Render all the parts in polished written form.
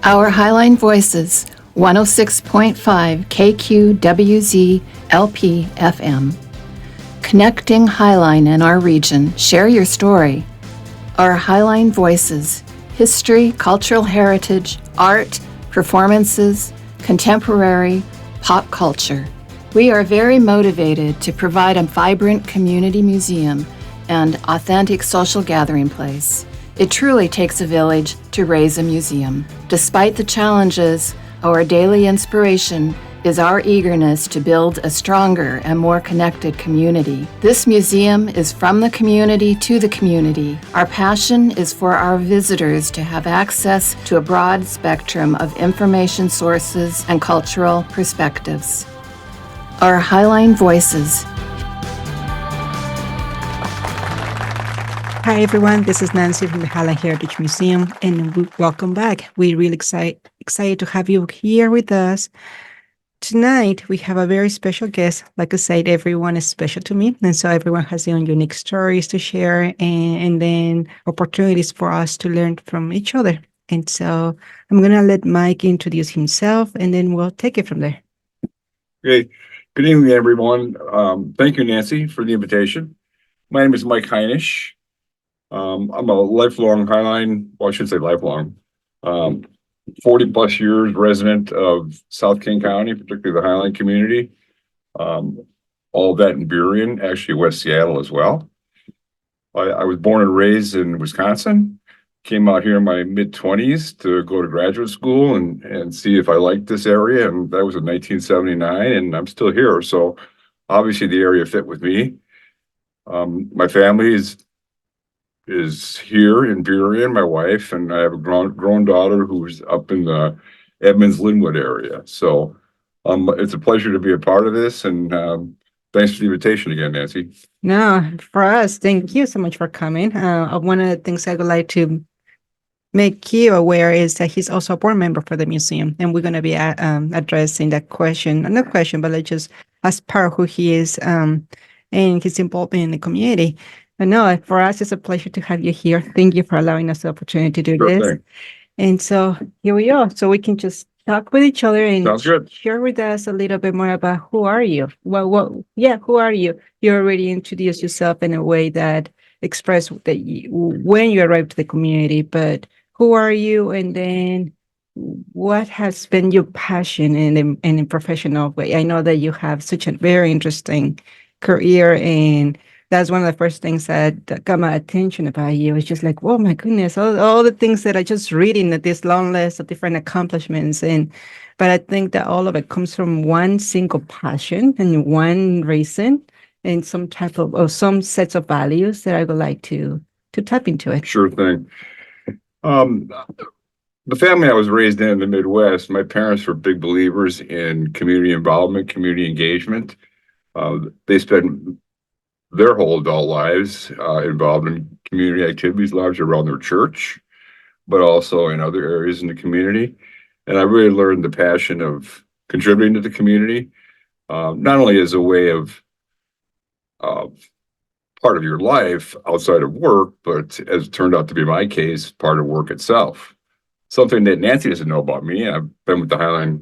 Our Highline Voices, 106.5 KQWZ LP FM. Connecting Highline and our region. Share your story. Our Highline Voices, history, cultural heritage, art, performances, contemporary, pop culture. We are very motivated to provide a vibrant community museum and authentic social gathering place. It truly takes a village to raise a museum. Despite the challenges, our daily inspiration is our eagerness to build a stronger and more connected community. This museum is from the community to the community. Our passion is for our visitors to have access to a broad spectrum of information sources and cultural perspectives. Our Highline Voices. Hi everyone, this is Nancy from the Highline Heritage Museum, and welcome back. We're really excited to have you here with us. Tonight, we have a very special guest. Like I said, everyone is special to me, and so everyone has their own unique stories to share and then opportunities for us to learn from each other. And so I'm going to let Mike introduce himself, and then we'll take it from there. Okay. Good evening, everyone. Thank you, Nancy, for the invitation. My name is Mike Heinisch. I'm a lifelong Highline, well, I should say lifelong, 40 plus years resident of South King County, particularly the Highline community. All that in Burien, actually West Seattle as well. I was born and raised in Wisconsin, came out here in my mid-20s to go to graduate school and see if I liked this area, and that was in 1979, and I'm still here, so obviously the area fit with me. My family is here in Burien, my wife, and I have a grown daughter who's up in the Edmonds-Linwood area. So it's a pleasure to be a part of this, and thanks for the invitation again, Nancy. No, for us, thank you so much for coming. One of the things I would like to make you aware is that he's also a board member for the museum, and we're going to be addressing that question, not question, but like just as part of who he is and his involvement in the community. But no, for us, it's a pleasure to have you here. Thank you for allowing us the opportunity to do this. Thing. And so here we are. So we can just talk with each other and share with us a little bit more about who are you? Who are you? You already introduced yourself in a way that expressed that when you arrived to the community, but who are you? And then what has been your passion in a professional way? I know that you have such a very interesting career, and that's one of the first things that got my attention about you. It's just like, oh my goodness, all the things that I just reading at this long list of different accomplishments. But I think that all of it comes from one single passion and one reason and some type of, or some sets of values that I would like to tap into it. Sure thing. The family I was raised in the Midwest, my parents were big believers in community involvement, community engagement. They spent their whole adult lives involved in community activities, largely around their church, but also in other areas in the community. And I really learned the passion of contributing to the community, not only as a way of part of your life outside of work, but as it turned out to be my case, part of work itself. Something that Nancy doesn't know about me, and I've been with the Highline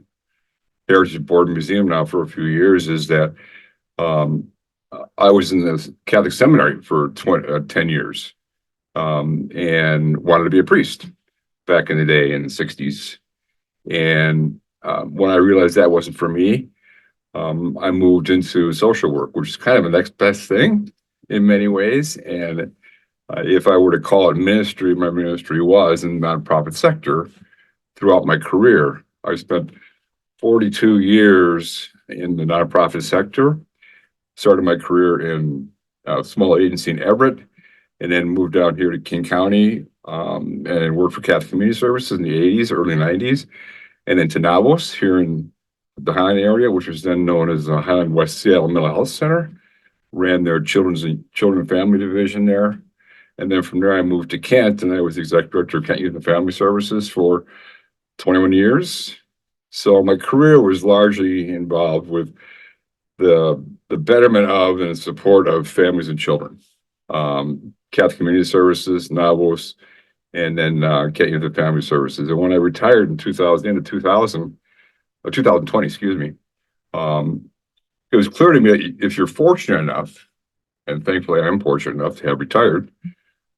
Heritage Board and Museum now for a few years, is that I was in the Catholic seminary for 10 years and wanted to be a priest back in the day in the 60s. And when I realized that wasn't for me, I moved into social work, which is kind of the next best thing in many ways. And if I were to call it ministry, my ministry was in the nonprofit sector throughout my career. I spent 42 years in the nonprofit sector. Started my career in a small agency in Everett, and then moved down here to King County and worked for Catholic Community Services in the 80s, early 90s, and then to Navos here in the Highline area, which was then known as the Highline West Seattle Mental Health Center. Ran their children and family division there. And then from there, I moved to Kent, and I was the executive director of Kent Youth and Family Services for 21 years. So my career was largely involved with the betterment of and support of families and children. Catholic Community Services, Navos, and then get into family services. And when I retired in 2020, excuse me, it was clear to me that if you're fortunate enough, and thankfully I'm fortunate enough to have retired,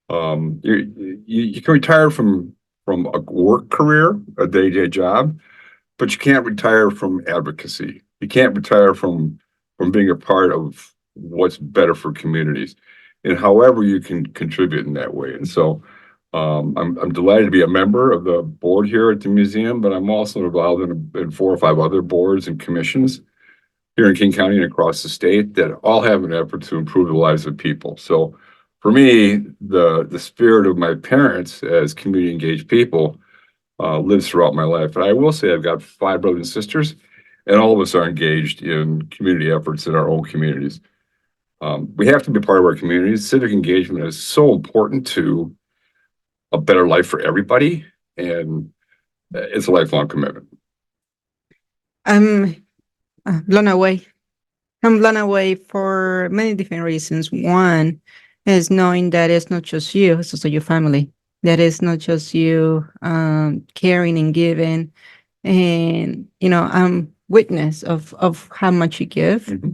you can retire from a work career, a day-to-day job, but you can't retire from advocacy. You can't retire from being a part of what's better for communities, and however you can contribute in that way. And so I'm delighted to be a member of the board here at the museum, but I'm also involved in 4 or 5 other boards and commissions here in King County and across the state that all have an effort to improve the lives of people. So for me, the spirit of my parents as community engaged people lives throughout my life. And I will say I've got 5 brothers and sisters, and all of us are engaged in community efforts in our own communities. We have to be part of our communities. Civic engagement is so important to a better life for everybody, and it's a lifelong commitment. I'm blown away. I'm blown away for many different reasons. One is knowing that it's not just you, it's also your family. That it's not just you caring and giving. And, I'm witness of how much you give. Mm-hmm.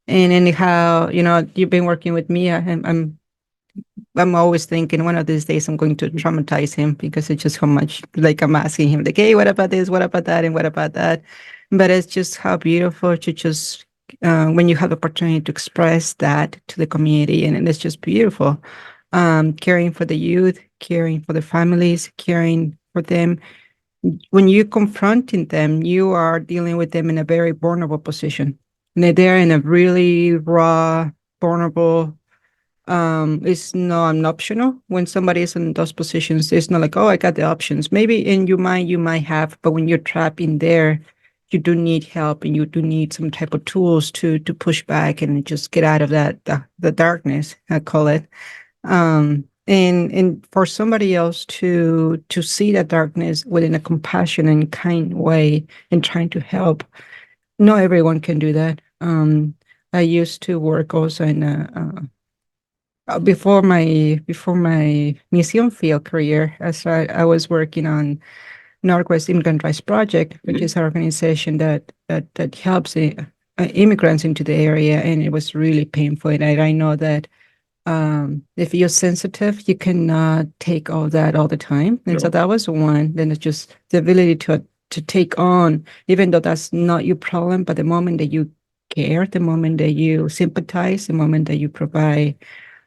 And how, you've been working with me. I'm always thinking one of these days I'm going to traumatize him because it's just how much, like, I'm asking him, like, hey, what about this? What about that? And what about that? But it's just how beautiful to just, when you have the opportunity to express that to the community, and it's just beautiful. Caring for the youth, caring for the families, caring for them. When you're confronting them, you are dealing with them in a very vulnerable position. And they're in a really raw, vulnerable. It's not an optional. When somebody is in those positions, it's not like, oh, I got the options. Maybe in your mind you might have, but when you're trapped in there, you do need help, and you do need some type of tools to push back and just get out of that the darkness, I call it. And for somebody else to see that darkness within a compassionate and kind way and trying to help. Not everyone can do that. I used to work also in before my museum field career, as I was working on Northwest Immigrant Rights Project, which is an organization that helps immigrants into the area, and it was really painful. And I know that if you're sensitive, you cannot take all that all the time. And so that was one. Then it's just the ability to take on, even though that's not your problem, but the moment that you care, the moment that you sympathize, the moment that you provide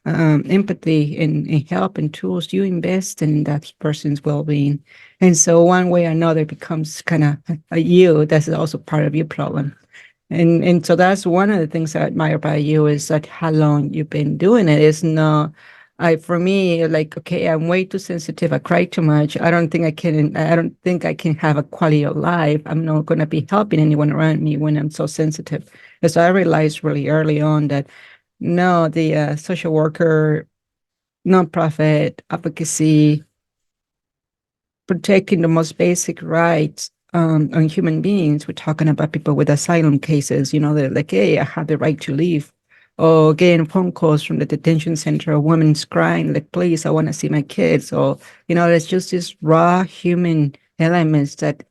empathy and help and tools, you invest in that person's well-being. And so one way or another it becomes kind of a you that's also part of your problem. And so that's one of the things I admire about you, is that how long you've been doing it. It's not, for me, like, okay, I'm way too sensitive. I cry too much. I don't think I can have a quality of life. I'm not going to be helping anyone around me when I'm so sensitive. And so I realized really early on that no, the social worker, nonprofit advocacy, protecting the most basic rights on human beings. We're talking about people with asylum cases. They're like, hey, I have the right to leave. Or getting phone calls from the detention center, a woman's crying, like, please, I want to see my kids. Or, it's just these raw human elements that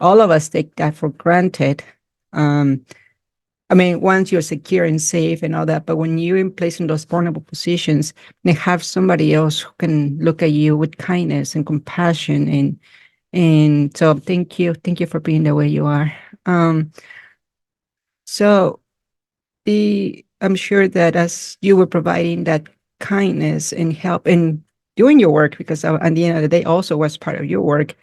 all of us take that for granted. Once you're secure and safe and all that, but when you're in place in those vulnerable positions, they have somebody else who can look at you with kindness and compassion. And so thank you for being the way you are. So I'm sure that as you were providing that kindness and help and doing your work, because at the end of the day also was part of your work,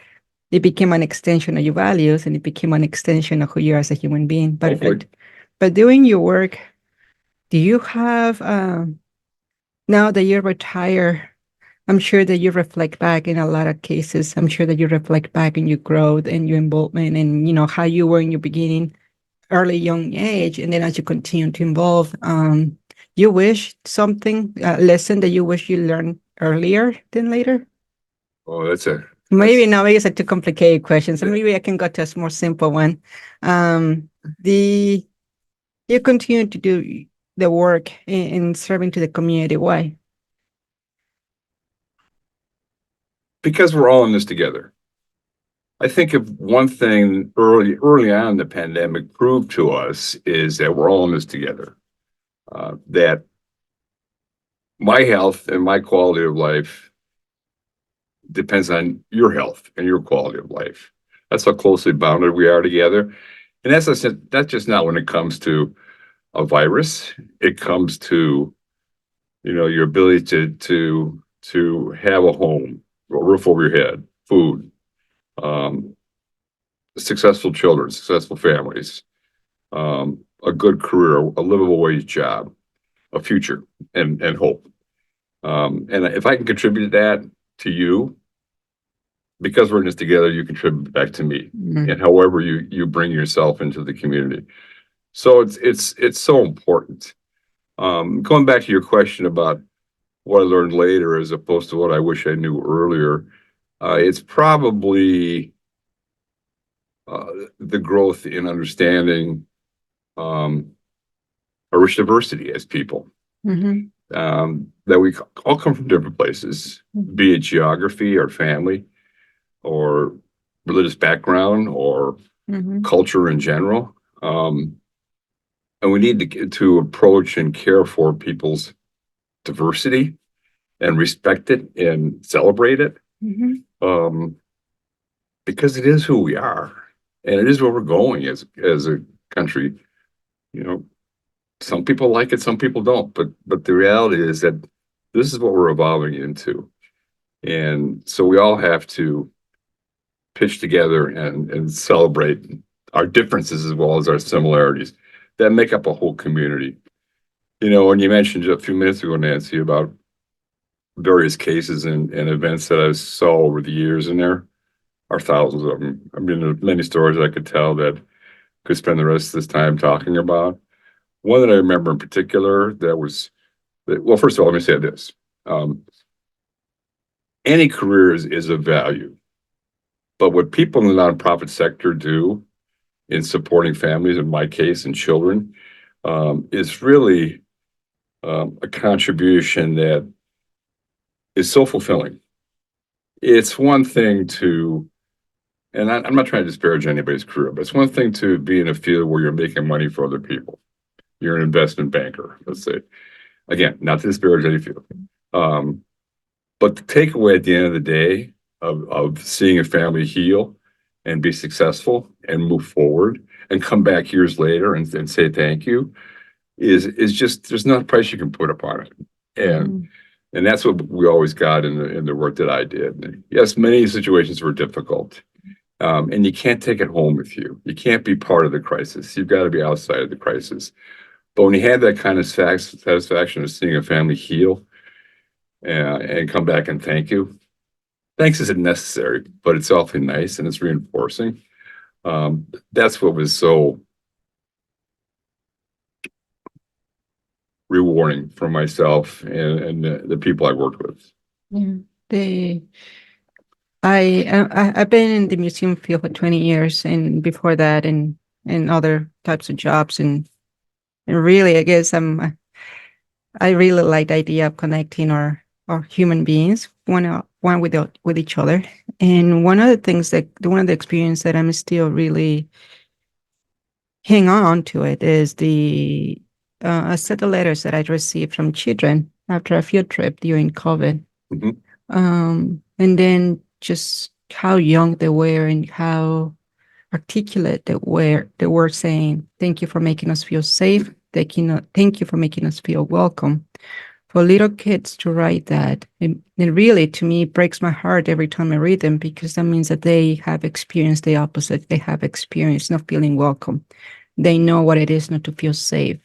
it became an extension of your values, and it became an extension of who you are as a human being. But doing your work, do you have, now that you're retired, I'm sure that you reflect back in a lot of cases. I'm sure that you reflect back in your growth and your involvement and, how you were in your beginning, early young age. And then as you continue to evolve, you wish something, a lesson that you wish you learned earlier than later? Oh, Maybe it's a too complicated question. So maybe I can go to a more simple one. You continue to do the work in serving to the community. Why? because we're all in this together. I think if one thing early on the pandemic proved to us is that we're all in this together. That my health and my quality of life depends on your health and your quality of life. That's how closely bounded we are together. And that's just not when it comes to a virus. It comes to, your ability to have a home, a roof over your head, food, successful children, successful families, a good career, a livable wage job, a future, and hope. And if I can contribute that to you, because we're in this together, you contribute back to me, and however you bring yourself into the community. So it's so important. Going back to your question about what I learned later as opposed to what I wish I knew earlier, it's probably the growth in understanding our rich diversity as people. That we all come from different places, be it geography or family or religious background or culture in general. And we need to approach and care for people's diversity and respect it and celebrate it. Because it is who we are and it is where we're going as a country. Some people like it, some people don't, but the reality is that this is what we're evolving into. And so we all have to pitch together and celebrate our differences as well as our similarities that make up a whole community. When you mentioned a few minutes ago, Nancy, about various cases and events that I saw over the years, and there are thousands of them. I mean, there are many stories I could tell that could spend the rest of this time talking about. One that I remember in particular well, first of all, let me say this. Any career is of value, but what people in the nonprofit sector do in supporting families, in my case, and children, is really a contribution that is so fulfilling. It's one thing and I'm not trying to disparage anybody's career, but it's one thing to be in a field where you're making money for other people. You're an investment banker, let's say. Again, not to disparage any field. But the takeaway at the end of the day of seeing a family heal and be successful and move forward and come back years later and say thank you is just, there's not a price you can put upon it. And that's what we always got in the work that I did. And yes, many situations were difficult. And you can't take it home with you. You can't be part of the crisis. You've got to be outside of the crisis. But when you have that kind of satisfaction of seeing a family heal and come back and thank you, thanks isn't necessary, but it's awfully nice and it's reinforcing. That's what was so rewarding for myself and the people I worked with. Yeah, I've been in the museum field for 20 years, and before that, in other types of jobs, and really, I guess I really like the idea of connecting our human beings one with each other. And one of the experience that I'm still really hang on to it is a set of letters that I received from children after a field trip during COVID. And then just how young they were and how articulate they were saying, thank you for making us feel safe. Thank you for making us feel welcome. For little kids to write that, it really, to me, breaks my heart every time I read them, because that means that they have experienced the opposite. They have experienced not feeling welcome. They know what it is not to feel safe.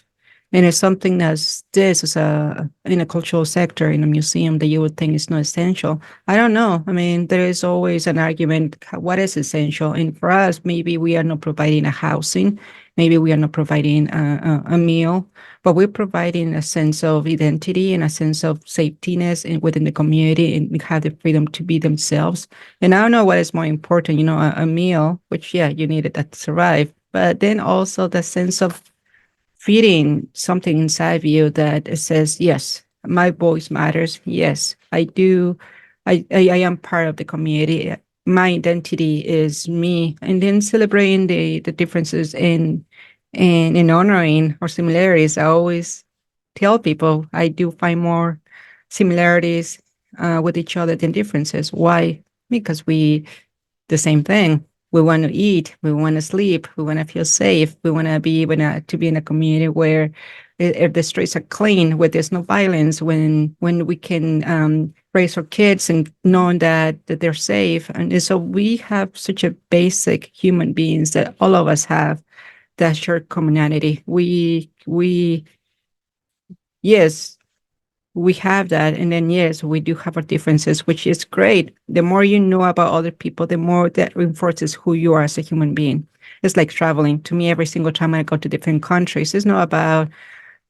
And it's something as this is in a cultural sector, in a museum, that you would think is not essential. I don't know. I mean, there is always an argument, what is essential? And for us, maybe we are not providing a housing. Maybe we are not providing a meal, but we're providing a sense of identity and a sense of safetiness within the community, and have the freedom to be themselves. And I don't know what is more important, a meal, which, yeah, you need it to survive, but then also the sense of feeding something inside of you that says, yes, my voice matters. Yes, I do I am part of the community. My identity is me, and then celebrating the differences in honoring our similarities. I always tell people I do find more similarities with each other than differences. Why? Because we the same thing. We want to eat, we want to sleep, we want to feel safe, we want to be able to be in a community where if the streets are clean, where there's no violence, when we can raise our kids and knowing that they're safe. And so we have such a basic human beings that all of us have that shared commonality. Yes, we have that. And then, yes, we do have our differences, which is great. The more you know about other people, the more that reinforces who you are as a human being. It's like traveling. To me, every single time I go to different countries, it's not about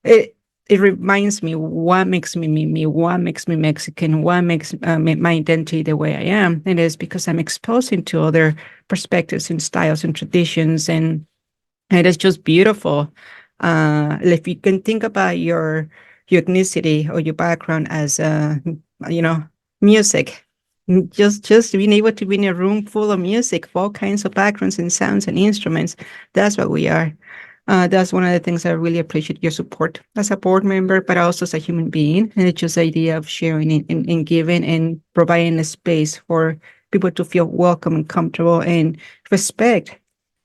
it. It reminds me what makes me, what makes me Mexican, what makes my identity the way I am. And it's because I'm exposed into other perspectives and styles and traditions. And it is just beautiful. If you can think about your ethnicity or your background as you know, music, just being able to be in a room full of music, of all kinds of backgrounds and sounds and instruments, that's what we are. That's one of the things I really appreciate your support as a board member, but also as a human being. And it's just the idea of sharing and giving and providing a space for people to feel welcome and comfortable and respect.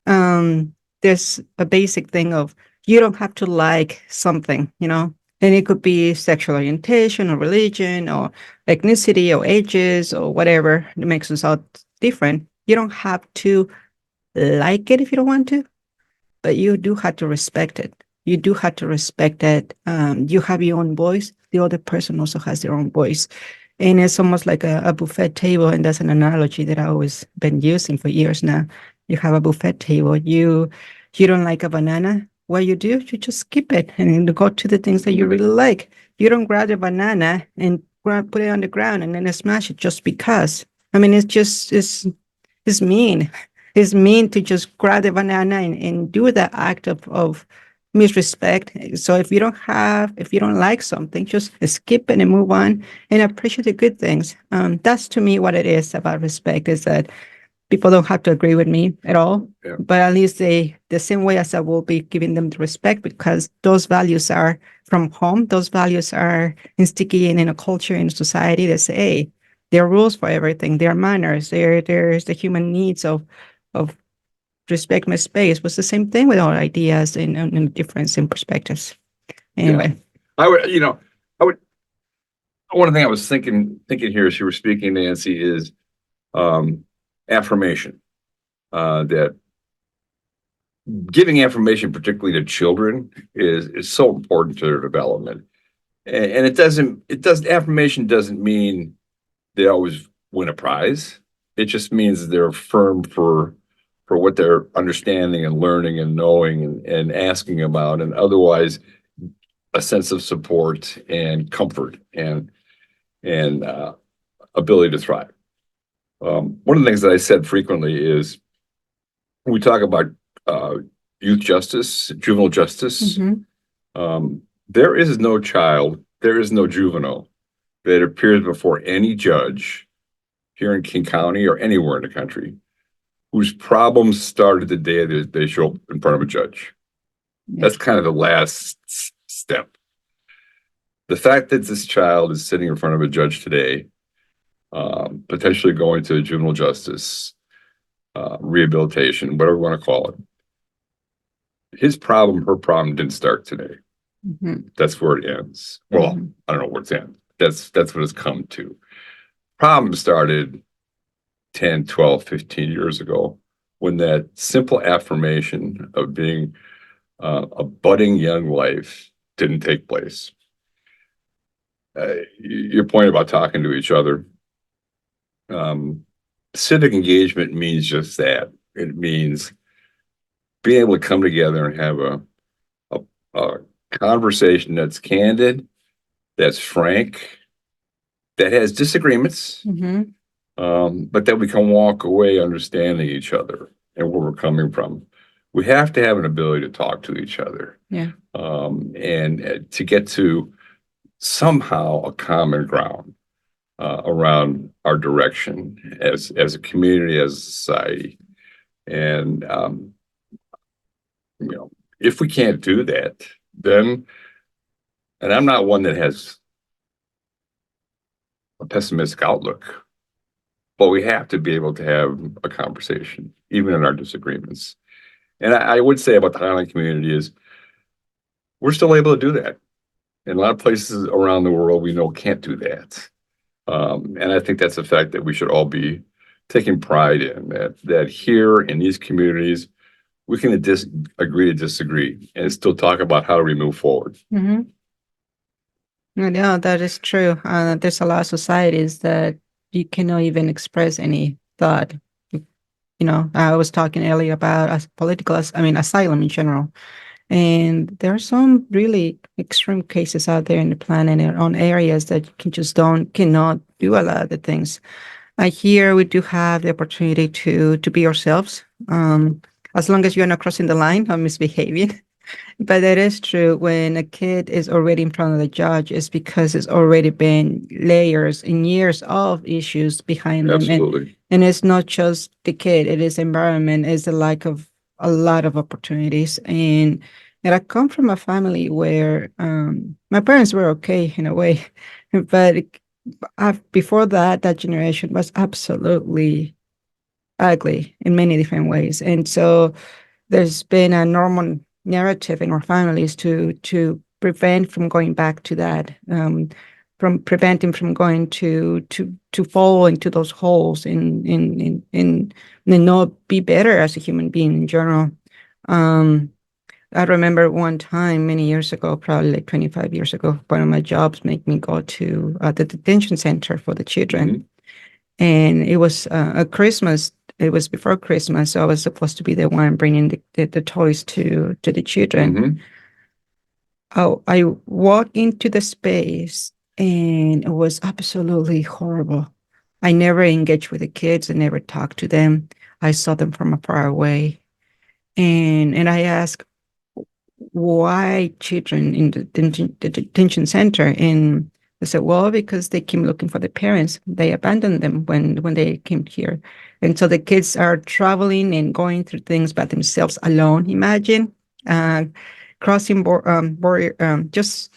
There's a basic thing of you don't have to like something, you know, and it could be sexual orientation or religion or ethnicity or ages or whatever that makes us all different. You don't have to like it if you don't want to, but you do have to respect it. You do have to respect that you have your own voice. The other person also has their own voice. And it's almost like a buffet table. And that's an analogy that I've always been using for years now. You have a buffet table. You don't like a banana. What you do, you just skip it and go to the things that you really like. You don't grab the banana and put it on the ground and then smash it just because. I mean, it's mean. It's mean to just grab the banana and do that act of misrespect. So if you don't like something, just skip it and move on and appreciate the good things. That's to me what it is about respect, is that people don't have to agree with me at all, but at least the same way as I will be giving them the respect, because those values are from home. Those values are instigated in a culture, in a society that say, hey, there are rules for everything. There are manners. There's the human needs of respect my space. Was the same thing with our ideas and difference in perspectives. Anyway, I would, one thing I was thinking here as you were speaking, Nancy, is affirmation. That giving affirmation, particularly to children, is so important to their development. And affirmation doesn't mean they always win a prize. It just means they're firm for what they're understanding and learning and knowing and asking about, and otherwise a sense of support and comfort and ability to thrive. One of the things that I said frequently is when we talk about youth justice, juvenile justice, there is no child, there is no juvenile that appears before any judge here in King County or anywhere in the country whose problems started the day that they show up in front of a judge. That's kind of the last step. The fact that this child is sitting in front of a judge today, potentially going to juvenile justice, rehabilitation, whatever you want to call it, his problem, her problem didn't start today. That's where it ends. Well, I don't know where it's ends. That's what it's come to. Problem started 10, 12, 15 years ago, when that simple affirmation of being a budding young life didn't take place. Your point about talking to each other, civic engagement means just that. It means being able to come together and have a conversation that's candid, that's frank, that has disagreements, but that we can walk away understanding each other and where we're coming from. We have to have an ability to talk to each other, and to get to somehow a common ground. around our direction as a community, as a society. And, if we can't do that, then, and I'm not one that has a pessimistic outlook, but we have to be able to have a conversation, even in our disagreements. And I would say about the Highline community is we're still able to do that. In a lot of places around the world, we know can't do that. And I think that's a fact that we should all be taking pride in, that here in these communities, we can agree to disagree and still talk about how do we move forward. Mm-hmm. Yeah, that is true. There's a lot of societies that you cannot even express any thought. I was talking earlier about asylum in general. And there are some really extreme cases out there in the planet and on areas that you cannot do a lot of the things. Here we do have the opportunity to be ourselves, as long as you're not crossing the line or misbehaving. But that is true. When a kid is already in front of the judge, it's because it's already been layers and years of issues behind them. Absolutely. And it's not just the kid, it is environment, it's the lack of a lot of opportunities. And I come from a family where my parents were okay in a way, but before that generation was absolutely ugly in many different ways. And so there's been a normal narrative in our families to prevent from going back to that, from preventing from going to fall into those holes and not be better as a human being in general. I remember one time many years ago, probably like 25 years ago, one of my jobs made me go to the detention center for the children. Mm-hmm. And it was a Christmas. It was before Christmas, so I was supposed to be the one bringing the toys to the children. Mm-hmm. Oh, I walked into the space and it was absolutely horrible. I never engaged with the kids. I never talked to them. I saw them from afar away. And I asked, why children in the detention center? And they said, well, because they came looking for the parents. They abandoned them when they came here. And so the kids are traveling and going through things by themselves alone. Imagine crossing just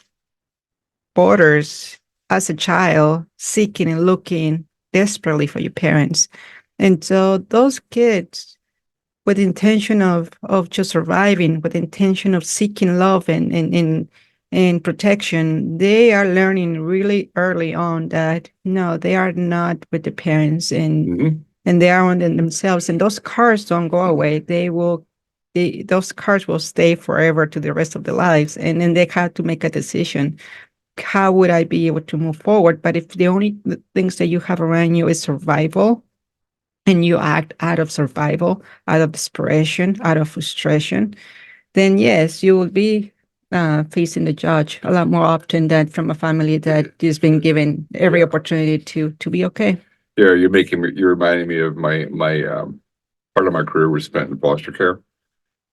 borders as a child, seeking and looking desperately for your parents. And so those kids, with the intention of just surviving, with the intention of seeking love and protection, they are learning really early on that no, they are not with the parents, and they are on themselves. And those scars don't go away. Those scars will stay forever to the rest of their lives. And then they have to make a decision. How would I be able to move forward? But if the only things that you have around you is survival, and you act out of survival, out of desperation, out of frustration, then yes, you will be facing the judge a lot more often than from a family that has been given every opportunity to be okay. Yeah, you're reminding me of my part of my career was spent in foster care.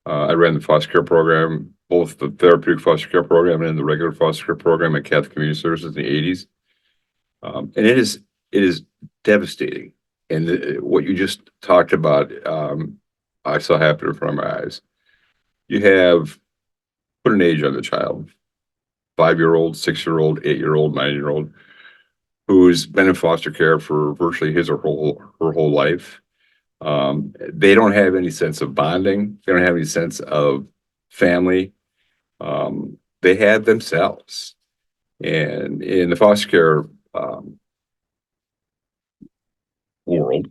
I ran the foster care program, both the therapeutic foster care program and the regular foster care program at Catholic Community Services in the 80s. And it is devastating. And what you just talked about, I saw happen in front of my eyes. You have put an age on the child, 5-year-old, 6-year-old, 8-year-old, 9-year-old, who's been in foster care for virtually his or her whole life. They don't have any sense of bonding. They don't have any sense of family. They have themselves. And in the foster care world,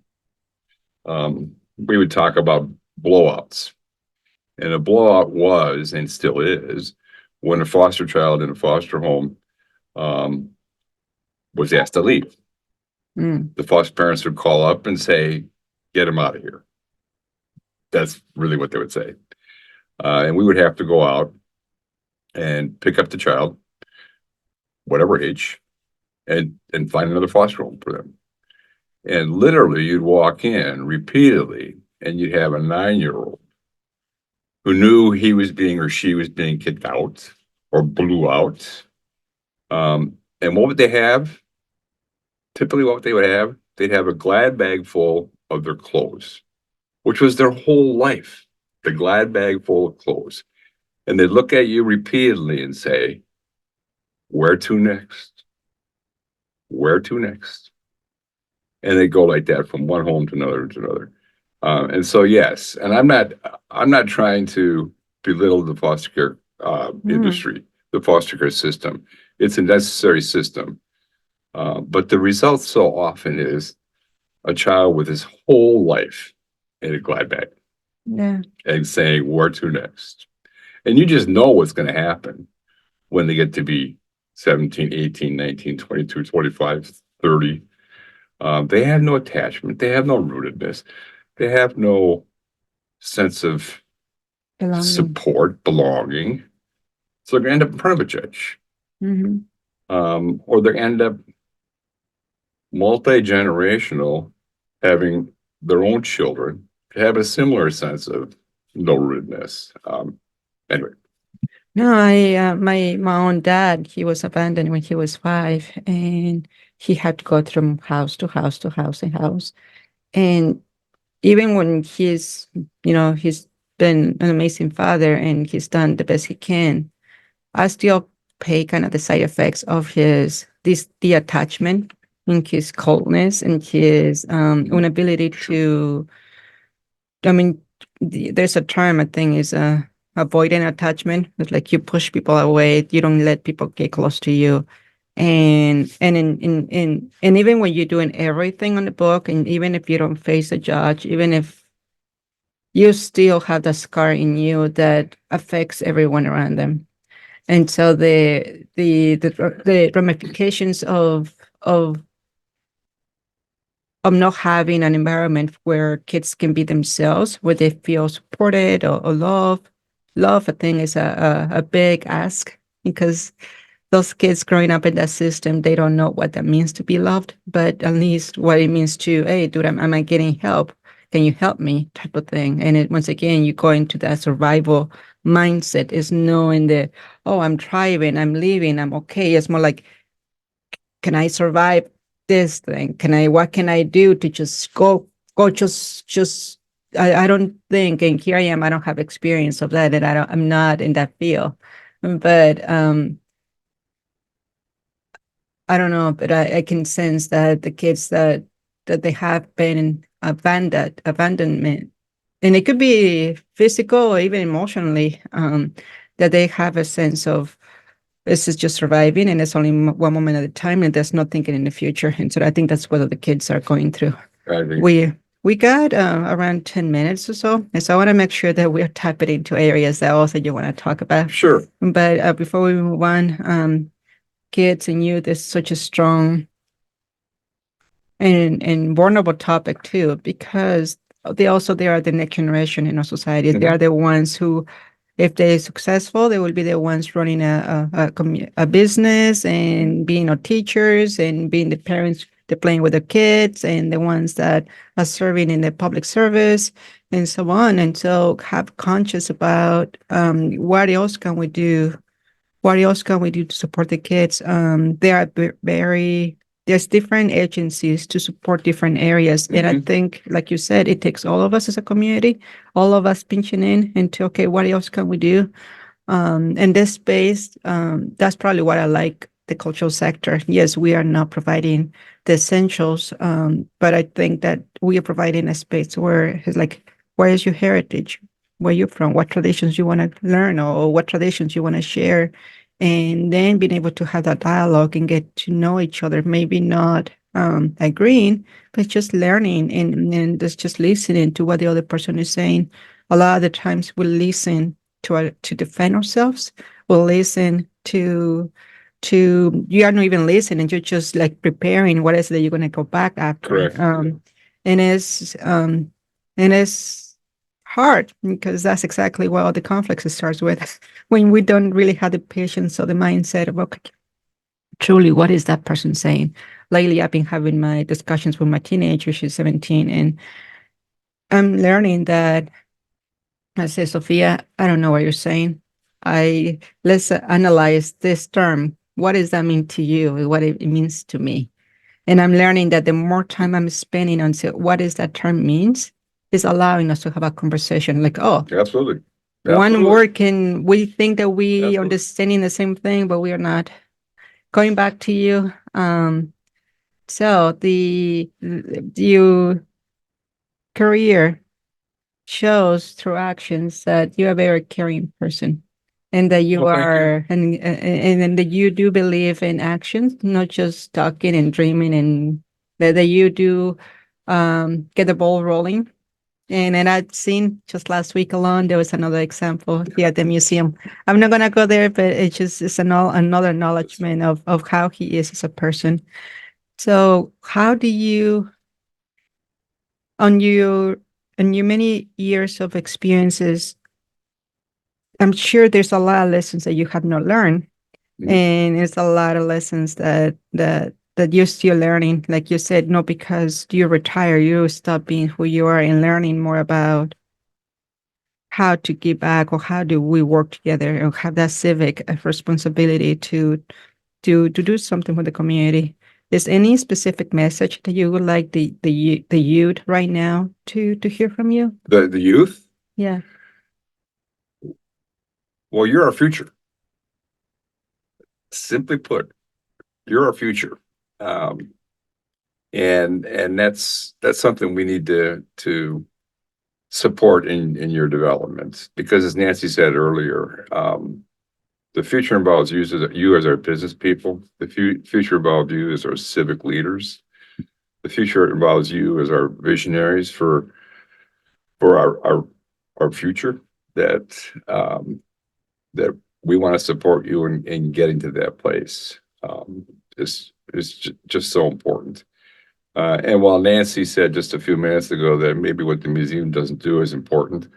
we would talk about blowouts. And a blowout was, and still is, when a foster child in a foster home was asked to leave. The foster parents would call up and say, get him out of here. That's really what they would say. And we would have to go out and pick up the child, whatever age, and find another foster home for them. And literally, you'd walk in repeatedly, and you'd have a 9-year-old who knew he was being or she was being kicked out or blew out. And what would they have? typically what they would have, they'd have a glad bag full of their clothes, which was their whole life, the glad bag full of clothes. And they'd look at you repeatedly and say, where to next? Where to next? And they go like that from one home to another to another. And so, yes, and I'm not trying to belittle the foster care industry, the foster care system. It's a necessary system. But the result so often is a child with his whole life in a glad bag. Yeah. And saying, where to next? And you just know what's going to happen when they get to be 17, 18, 19, 22, 25, 30. They have no attachment. They have no rootedness. They have no sense of support, belonging. So they're going to end up in front of a judge. Or they end up multi-generational, having their own children to have a similar sense of no rootedness. Anyway. No, I my own dad, he was abandoned when he was 5, and he had to go from house to house to house and house. And even when he's been an amazing father and he's done the best he can, I still pay kind of the side effects of the attachment and his coldness and his inability to, I mean, there's a term I think is avoidant attachment. It's like you push people away, you don't let people get close to you. And even when you're doing everything on the book, and even if you don't face a judge, even if you still have the scar in you that affects everyone around them. And so the ramifications of not having an environment where kids can be themselves, where they feel supported or loved. Love, I think, is a big ask, because those kids growing up in that system, they don't know what that means to be loved, but at least what it means to, hey, dude, am I getting help? Can you help me? Type of thing. And once again, you go into that survival mindset, is knowing that, oh, I'm thriving, I'm living, I'm okay. It's more like, can I survive this thing? What can I do to just go, just, I don't think, and here I am, I don't have experience of that, and I'm not in that field. But, I don't know, but I can sense that the kids that they have been in abandonment, and it could be physical or even emotionally, that they have a sense of, this is just surviving, and it's only one moment at a time, and there's no thinking in the future. And so I think that's what the kids are going through. We got around 10 minutes or so, and so I want to make sure that we're tapping into areas that also you want to talk about. Sure. But before we move on, kids and youth is such a strong and vulnerable topic too, because they are the next generation in our society. They are the ones who, if they're successful, they will be the ones running a business and being our teachers and being the parents. They're playing with their kids, and the ones that are serving in the public service and so on. And so have conscious about what else can we do? What else can we do to support the kids? There are there's different agencies to support different areas. And I think, like you said, it takes all of us as a community, all of us pinching in into, okay, what else can we do? In this space, that's probably what I like the cultural sector. Yes, we are not providing the essentials, but I think that we are providing a space where it's like, where is your heritage? Where you're from? What traditions you want to learn, or what traditions you want to share? And then being able to have that dialogue and get to know each other, maybe not agreeing, but just learning and just listening to what the other person is saying. A lot of the times we listen to defend ourselves. We'll listen to you are not even listening, you're just like preparing what is it that you're going to go back after. Correct. And it's hard, because that's exactly what all the conflicts starts with, when we don't really have the patience or the mindset of, okay, truly, what is that person saying? Lately, I've been having my discussions with my teenager. She's 17, and I'm learning that I say, Sophia, I don't know what you're saying. Let's analyze this term. What does that mean to you? What it means to me? And I'm learning that the more time I'm spending on what is that term means, is allowing us to have a conversation like, oh, Absolutely. one word we think that we Absolutely. understanding the same thing, but we are not. Going back to you, so your career shows through actions that you're a very caring person, and that you are, and that you do believe in actions, not just talking and dreaming, and that you do get the ball rolling. And I've seen just last week alone, there was another example here at the museum. I'm not gonna go there, but it's another acknowledgement of how he is as a person. So how do you, on your many years of experiences, I'm sure there's a lot of lessons that you have not learned, and it's a lot of lessons that you're still learning. Like you said, not because you retire, you stop being who you are and learning more about how to give back, or how do we work together and have that civic responsibility to do something for the community. Is any specific message that you would like the youth right now to hear from you? The youth? Yeah. Well, you're our future. Simply put, you're our future. And that's something we need to support in your development, because as Nancy said earlier, the future involves you as our business people. The future involves you as our civic leaders. The future involves you as our visionaries for our future, that that we want to support you in getting to that place. Is just so important. And while Nancy said just a few minutes ago that maybe what the museum doesn't do is important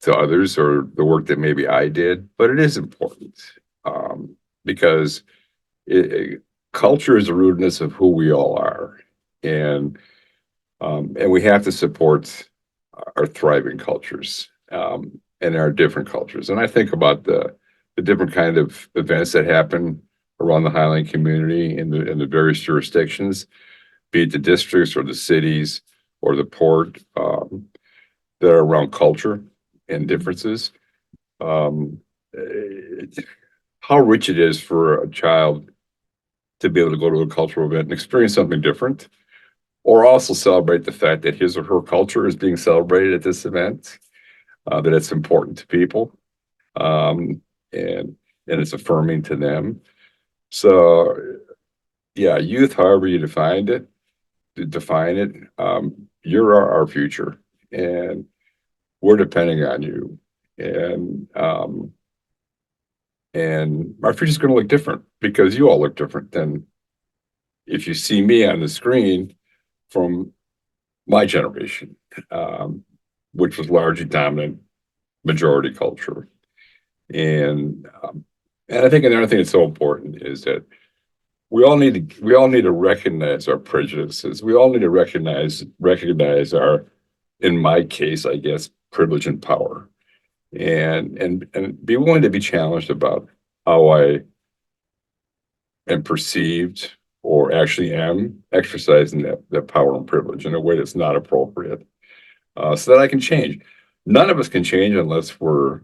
to others, or the work that maybe I did, but it is important, because culture is the rootedness of who we all are, and we have to support our thriving cultures, and our different cultures. And I think about the different kind of events that happen around the Highline community in the various jurisdictions, be it the districts or the cities or the port, that are around culture and differences. How rich it is for a child to be able to go to a cultural event and experience something different, or also celebrate the fact that his or her culture is being celebrated at this event, that it's important to people, and it's affirming to them. So, yeah, youth, however you define it, you're our future, and we're depending on you. And our future's going to look different, because you all look different than if you see me on the screen from my generation, which was largely dominant majority culture. And I think another thing that's so important is that we all need to recognize our prejudices. We all need to recognize our, in my case, I guess, privilege and power, and be willing to be challenged about how I am perceived, or actually am exercising that power and privilege in a way that's not appropriate, so that I can change. None of us can change unless we're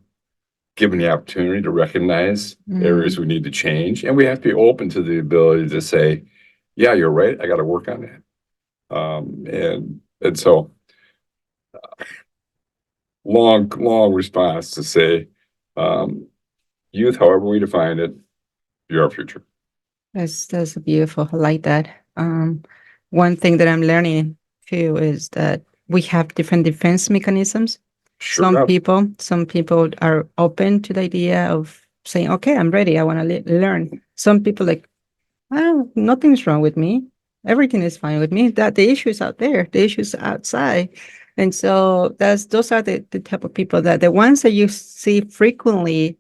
given the opportunity to recognize areas we need to change, and we have to be open to the ability to say, yeah, you're right, I got to work on that. And so long response to say, youth, however we define it, you're our future. That's beautiful. I like that. One thing that I'm learning too is that we have different defense mechanisms. Sure. Some people are open to the idea of saying, okay, I'm ready, I want to learn. Some people like, oh, nothing's wrong with me, everything is fine with me, that the issue is out there, the issue is outside. And so those are the type of people, that the ones that you see frequently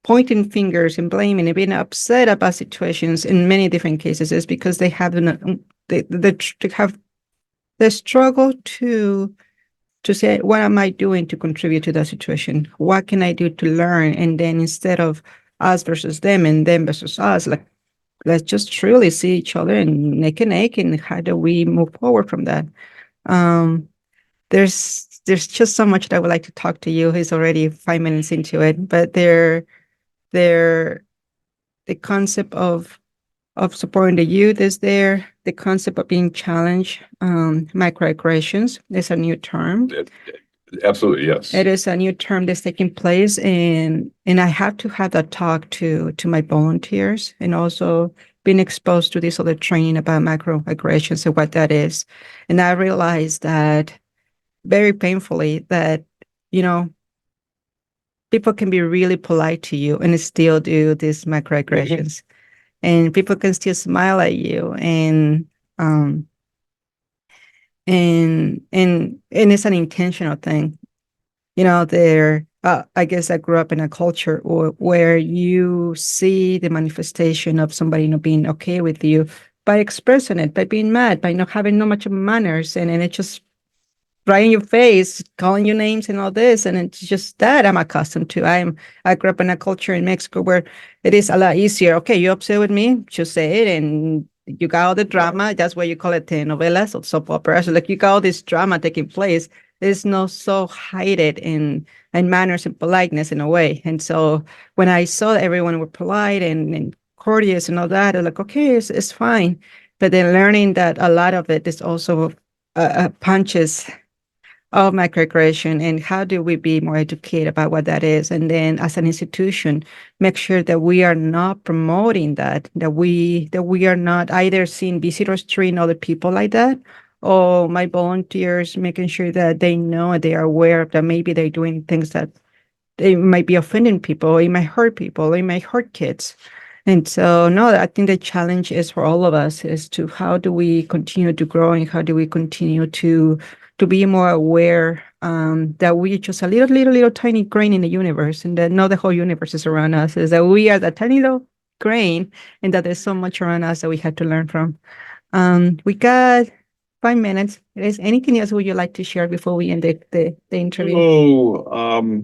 pointing fingers and blaming and being upset about situations in many different cases, is because they have the struggle to say, what am I doing to contribute to that situation? What can I do to learn? And then instead of us versus them and them versus us, like, let's just truly see each other and neck and neck, and how do we move forward from that? There's just so much that I would like to talk to you. He's already 5 minutes into it, but the concept of supporting the youth is there. The concept of being challenged, microaggressions is a new term. Absolutely, yes. It is a new term that's taking place, and I have to have that talk to my volunteers, and also being exposed to this other training about microaggressions and what that is. And I realized that very painfully that, people can be really polite to you and still do these microaggressions. And people can still smile at you, and it's an intentional thing. I guess I grew up in a culture where you see the manifestation of somebody not being okay with you by expressing it, by being mad, by not having no much of manners, and it's just right in your face, calling you names and all this, and it's just that I'm accustomed to. I grew up in a culture in Mexico where it is a lot easier. Okay, you upset with me, just say it, and you got all the drama. That's why you call it telenovelas or soap operas. Like, you got all this drama taking place. There's no so hide it in manners and politeness in a way. And so when I saw that everyone were polite and courteous and all that, I'm like, okay, it's fine. But then learning that a lot of it is also punches of microaggression, and how do we be more educated about what that is, and then as an institution make sure that we are not promoting that we are not either seeing visitors treating other people like that, or my volunteers making sure that they know, they are aware that maybe they're doing things that they might be offending people, it might hurt people, it might hurt kids. And so, no, I think the challenge is for all of us is to how do we continue to grow, and how do we continue to be more aware that we're just a little tiny grain in the universe, and that not the whole universe is around us, is that we are that tiny little grain, and that there's so much around us that we have to learn from. We got 5 minutes. Is anything else would you like to share before we end the interview? Well,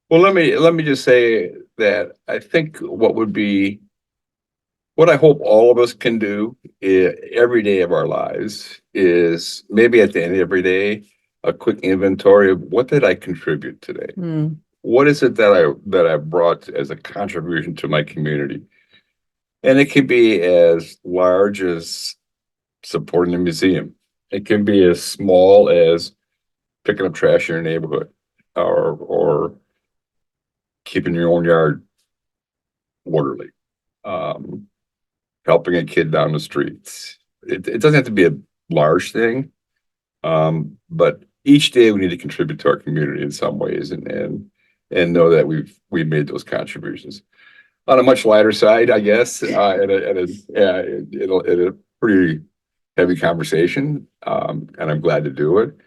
let me just say that I think what I hope all of us can do every day of our lives is maybe at the end of every day, a quick inventory of what did I contribute today? What is it that I brought as a contribution to my community? And it can be as large as supporting the museum. It can be as small as picking up trash in your neighborhood, or keeping your own yard orderly. Helping a kid down the streets. It doesn't have to be a large thing, but each day we need to contribute to our community in some ways, and know that we've made those contributions. On a much lighter side, I guess, in a pretty heavy conversation, and I'm glad to do it,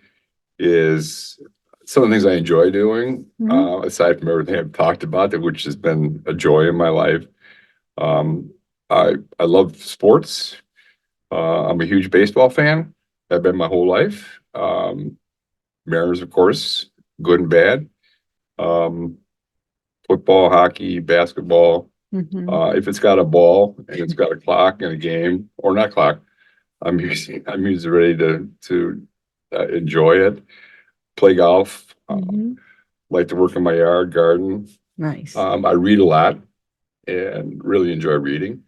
is some of the things I enjoy doing, aside from everything I've talked about, which has been a joy in my life. I love sports. I'm a huge baseball fan. I've been my whole life. Mariners, of course, good and bad. Football, hockey, basketball. If it's got a ball and it's got a clock and a game, or not clock, I'm usually ready to enjoy it. Play golf. Like to work in my yard, garden. Nice. I read a lot and really enjoy reading.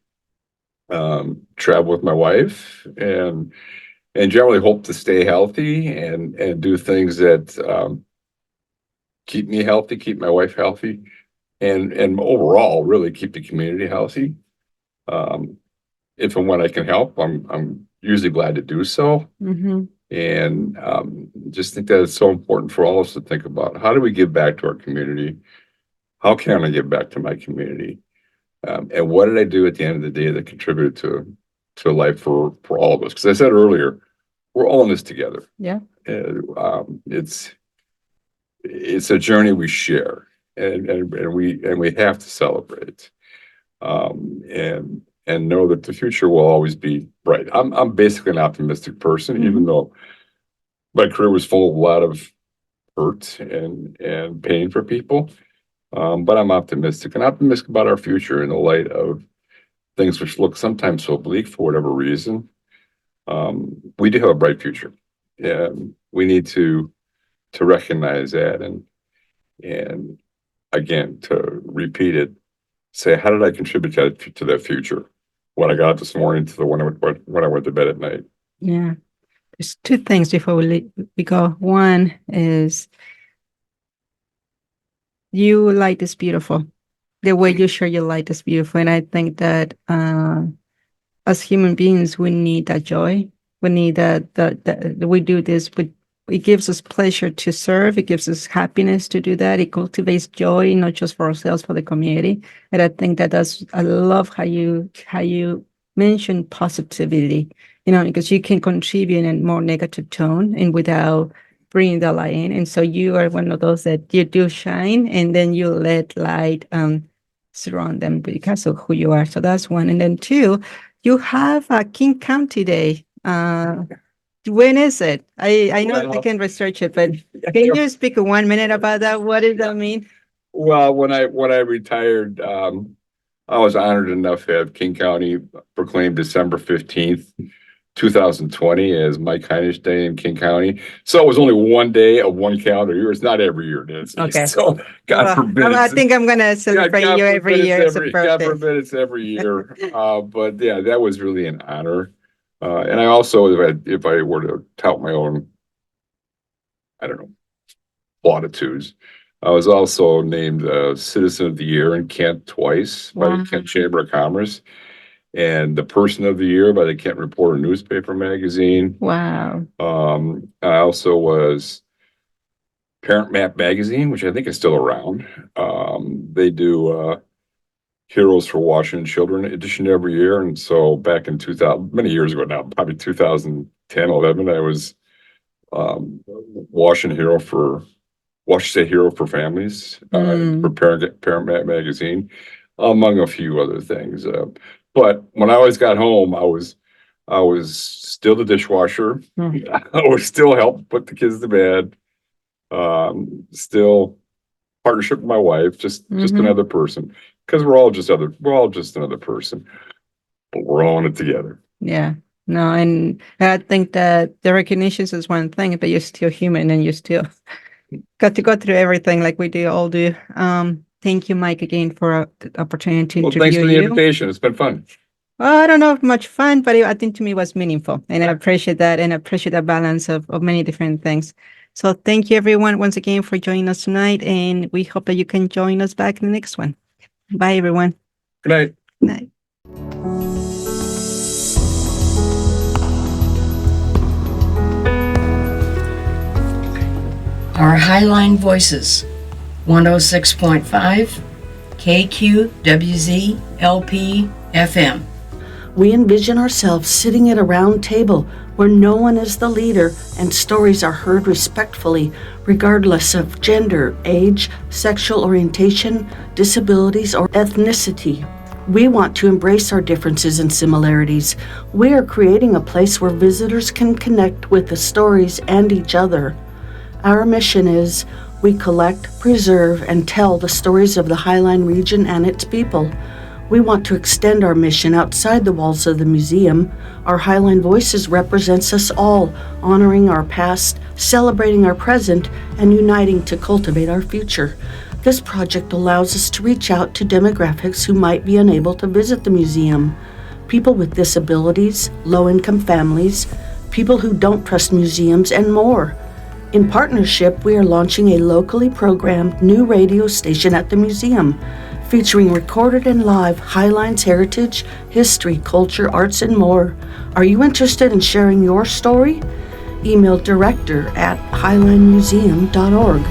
Travel with my wife, and generally hope to stay healthy and do things that keep me healthy, keep my wife healthy, and overall really keep the community healthy. If and when I can help, I'm usually glad to do so. And just think that it's so important for all of us to think about, how do we give back to our community? How can I give back to my community? And what did I do at the end of the day that contributed to a life for all of us? Because I said earlier, we're all in this together. Yeah. It's a journey we share, and we have to celebrate, and know that the future will always be bright. I'm basically an optimistic person, even though my career was full of a lot of hurt and pain for people. But I'm optimistic about our future in the light of things which look sometimes so bleak for whatever reason, we do have a bright future. And we need to recognize that and again, to repeat it, say, how did I contribute to that future? What I got this morning to the when I went to bed at night. Yeah. There's two things before we go. One is your light is beautiful. The way you share your light is beautiful. And I think that as human beings, we need that joy. We need that we do this, but it gives us pleasure to serve. It gives us happiness to do that. It cultivates joy, not just for ourselves, for the community. And I think I love how you mention positivity, because you can contribute in a more negative tone and without bringing the light in. And so you are one of those that you do shine, and then you let light surround them because of who you are. So that's one. And then two, you have a King County Day. When is it? I know I can research it, but can you speak 1 minute about that? What does that mean? Well, when I retired, I was honored enough to have King County proclaim December 15th, 2020 as Mike Heinisch Day in King County. So it was only one day of one calendar year. It's not every year, Nancy. Okay. So God forbid. I think I'm going to celebrate you every year. God forbid it's every year. But yeah, that was really an honor. And I also, if I were to tout my own, I don't know, platitudes, I was also named Citizen of the Year in Kent twice by the Kent Chamber of Commerce, and the Person of the Year by the Kent Reporter newspaper magazine. Wow. I also was Parent Map magazine, which I think is still around. They do Heroes for Washington Children edition every year. And so back in 2000, many years ago now, probably 2010, 11, I was Washington State Hero for Families for Parent Map magazine, among a few other things. But when I always got home, I was still the dishwasher. I was still helping put the kids to bed. Still partnership with my wife, just another person. Because we're all just another person, but we're all in it together. Yeah, no, and I think that the recognition is one thing, but you're still human and you still got to go through everything like we all do. Thank you, Mike, again for the opportunity to interview you. Thanks for the invitation. It's been fun. Well, I don't know if much fun, but I think to me it was meaningful, and I appreciate that, and I appreciate that balance of many different things. So thank you, everyone, once again for joining us tonight, and we hope that you can join us back in the next one. Bye, everyone. Good night. Good night. Our Highline Voices, 106.5 KQWZ LP FM. We envision ourselves sitting at a round table where no one is the leader and stories are heard respectfully, regardless of gender, age, sexual orientation, disabilities, or ethnicity. We want to embrace our differences and similarities. We are creating a place where visitors can connect with the stories and each other. Our mission is we collect, preserve, and tell the stories of the Highline region and its people. We want to extend our mission outside the walls of the museum. Our Highline Voices represents us all, honoring our past, celebrating our present, and uniting to cultivate our future. This project allows us to reach out to demographics who might be unable to visit the museum. People with disabilities, low-income families, people who don't trust museums, and more. In partnership, we are launching a locally programmed new radio station at the museum, featuring recorded and live Highline's heritage, history, culture, arts, and more. Are you interested in sharing your story? Email director@highlinemuseum.org.